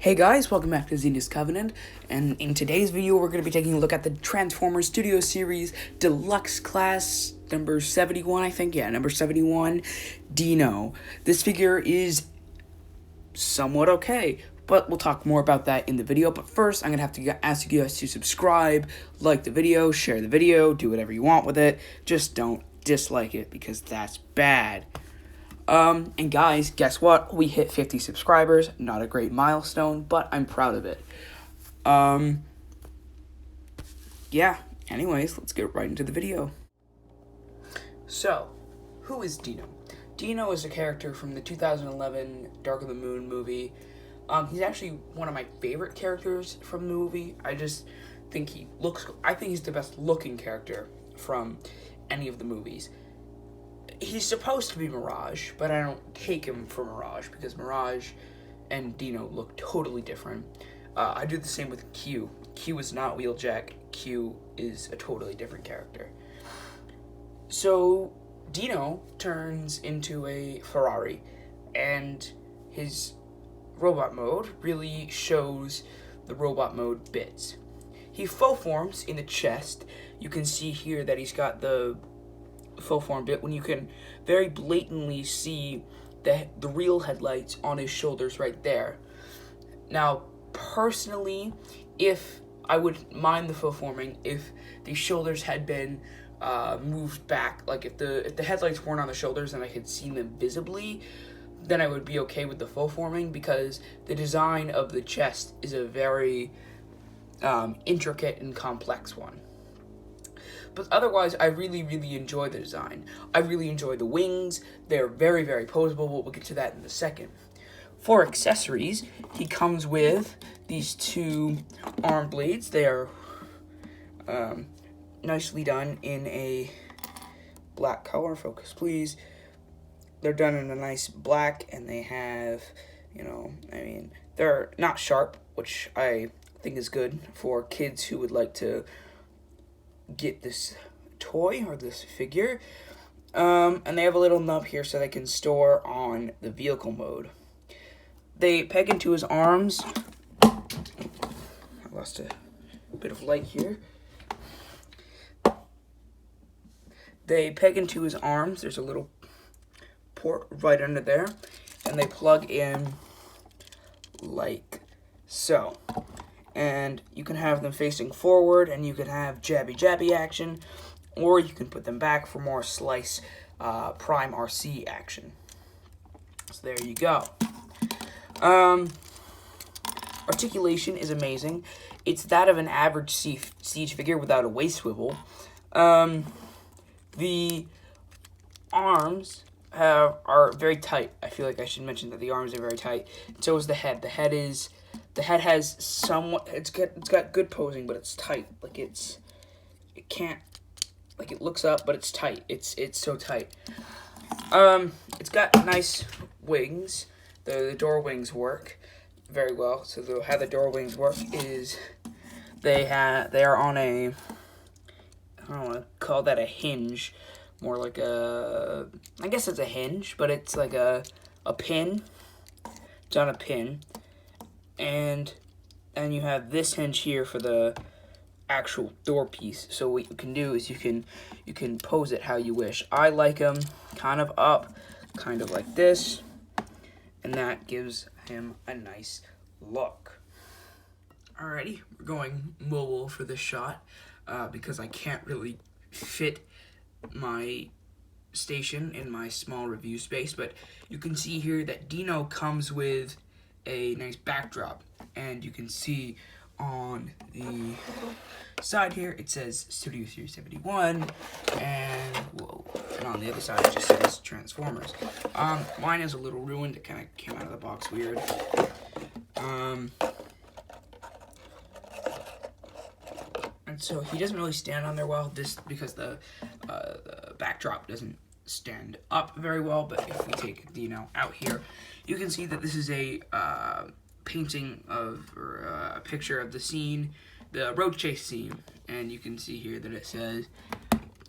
Hey guys, welcome back to Xena's Covenant, and in today's video we're going to be taking a look at the Transformers Studio Series Deluxe Class number 71, I think, number 71, Dino. This figure is somewhat okay, but we'll talk more about that in the video. But first, I'm going to have to ask you guys to subscribe, like the video, share the video, do whatever you want with it. Just don't dislike it, because that's bad. And guys, guess what? We hit 50 subscribers. Not a great milestone, but I'm proud of it. Yeah, anyways, let's get right into the video. So, who is Dino? Dino is a character from the 2011 Dark of the Moon movie. He's actually one of my favorite characters from the movie. I think he's the best looking character from any of the movies. He's supposed to be Mirage, but I don't take him for Mirage because Mirage and Dino look totally different. I do the same with Q. Q is not Wheeljack. Q is a totally different character. So Dino turns into a Ferrari, and his robot mode really shows the robot mode bits. He faux forms in the chest. You can see here that he's got the faux form bit when you can very blatantly see the real headlights on his shoulders right there. Now, personally, if I would mind the faux forming if the shoulders had been moved back, like if the headlights weren't on the shoulders and I could see them visibly, then I would be okay with the faux forming, because the design of the chest is a very intricate and complex one. But otherwise, I really, really enjoy the design. I really enjoy the wings. They're very, very poseable. We'll get to that in a second. For accessories, he comes with these two arm blades. They are nicely done in a black color. Focus, please. They're done in a nice black, and they have, they're not sharp, which I think is good for kids who would like to get this toy or this figure. And they have a little nub here so they can store on the vehicle mode. They peg into his arms. I lost a bit of light here. They peg into his arms. There's a little port right under there, and they plug in like so. And you can have them facing forward, and you can have jabby action, or you can put them back for more slice prime RC action. So there you go. Articulation is amazing. It's that of an average siege figure without a waist swivel. The arms are very tight. I feel like I should mention that the arms are very tight. So is the head. The head has somewhat, it's got good posing, but it's tight. It looks up, but it's tight. It's so tight. It's got nice wings. The door wings work very well. So how the door wings work is they are on a, I don't want to call that a hinge, more like I guess it's a hinge, but it's like a pin. It's on a pin. And you have this hinge here for the actual door piece. So what you can do is you can pose it how you wish. I like him kind of up, kind of like this, and that gives him a nice look. Alrighty, we're going mobile for this shot because I can't really fit my station in my small review space, but you can see here that Dino comes with a nice backdrop, and you can see on the side here it says Studio Series 71, and on the other side it just says Transformers. Mine is a little ruined. It kind of came out of the box weird. And so he doesn't really stand on there well, because the backdrop doesn't stand up very well. But if we take Dino out here, you can see that this is a painting of, or a picture of the scene, the road chase scene, and you can see here that it says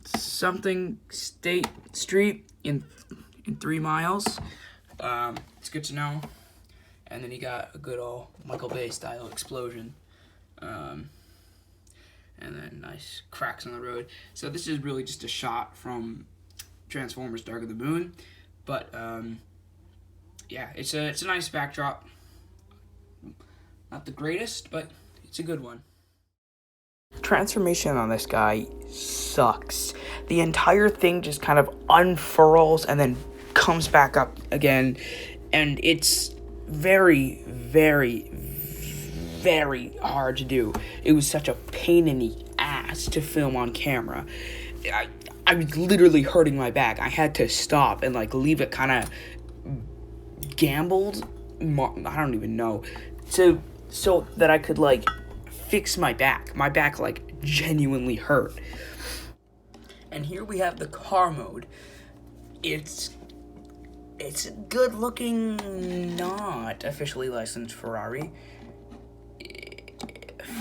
something State Street in 3 miles. It's good to know. and then you got a good old Michael Bay style explosion. And then nice cracks on the road. So this is really just a shot from Transformers Dark of the Moon. But, yeah, it's a nice backdrop. Not the greatest, but it's a good one. Transformation on this guy sucks. The entire thing just kind of unfurls and then comes back up again. And it's very, very, very hard to do. It was such a pain in the ass to film on camera. I was literally hurting my back. I had to stop and like leave it kind of gambled. I don't even know. So that I could like fix my back. My back like genuinely hurt. And here we have the car mode. It's a good looking, not officially licensed Ferrari.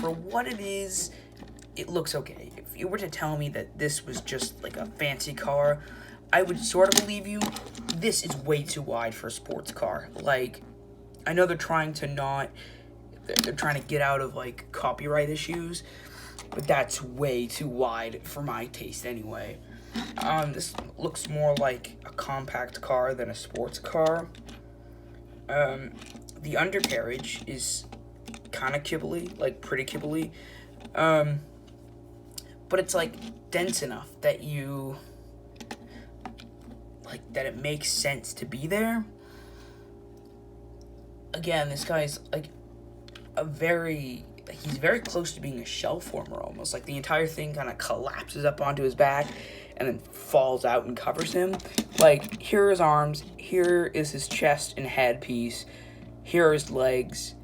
For what it is, it looks okay. If you were to tell me that this was just like a fancy car, I would sort of believe you. This is way too wide for a sports car. Like, I know they're trying to get out of like copyright issues, but that's way too wide for my taste anyway. This looks more like a compact car than a sports car. The undercarriage is kind of kibbly, like pretty kibbly. But it's like dense enough that that it makes sense to be there. Again, this guy's like he's very close to being a shell former almost. Like the entire thing kind of collapses up onto his back and then falls out and covers him. Like, here are his arms, here is his chest and head piece, here are his legs.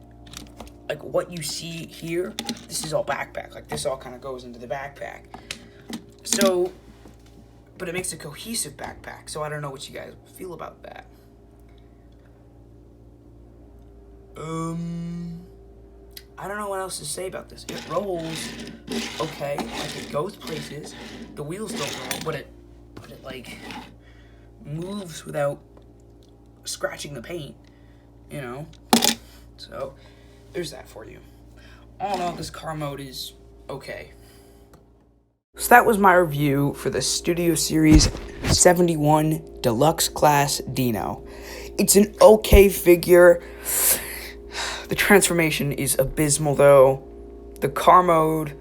Like, what you see here, this is all backpack. Like, this all kind of goes into the backpack. So, but it makes a cohesive backpack. So I don't know what you guys feel about that. I don't know what else to say about this. It rolls okay. Like, it goes places. The wheels don't roll, but it like moves without scratching the paint, you know? So there's that for you. All in all, this car mode is okay. So that was my review for the Studio Series 71 Deluxe Class Dino. It's an okay figure. The transformation is abysmal, though. The car mode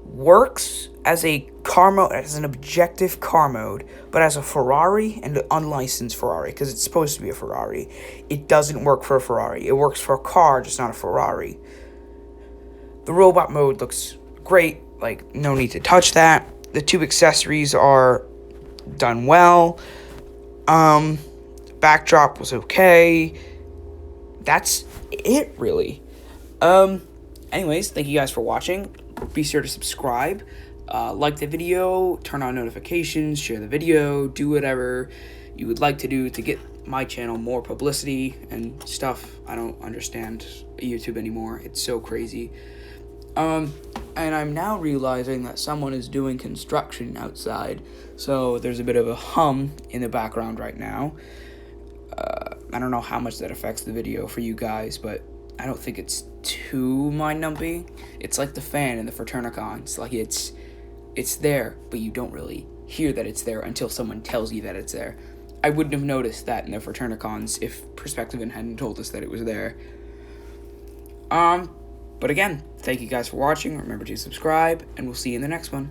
works as an objective car mode, but as a Ferrari and an unlicensed Ferrari, because it's supposed to be a Ferrari, it doesn't work for a Ferrari. It works for a car, just not a Ferrari. The robot mode looks great. Like, no need to touch that. The two accessories are done well. Backdrop was okay. That's it, really. Anyways, thank you guys for watching. Be sure to subscribe, like the video, turn on notifications, share the video, do whatever you would like to do to get my channel more publicity and stuff. I don't understand YouTube anymore. It's so crazy. And I'm now realizing that someone is doing construction outside, so there's a bit of a hum in the background right now. I don't know how much that affects the video for you guys, but I don't think it's too mind-numbing. It's like the fan in the Fraternicons. Like, it's there, but you don't really hear that it's there until someone tells you that it's there. I wouldn't have noticed that in the Fraternicons if Perspectivin hadn't told us that it was there. But again, thank you guys for watching. Remember to subscribe, and we'll see you in the next one.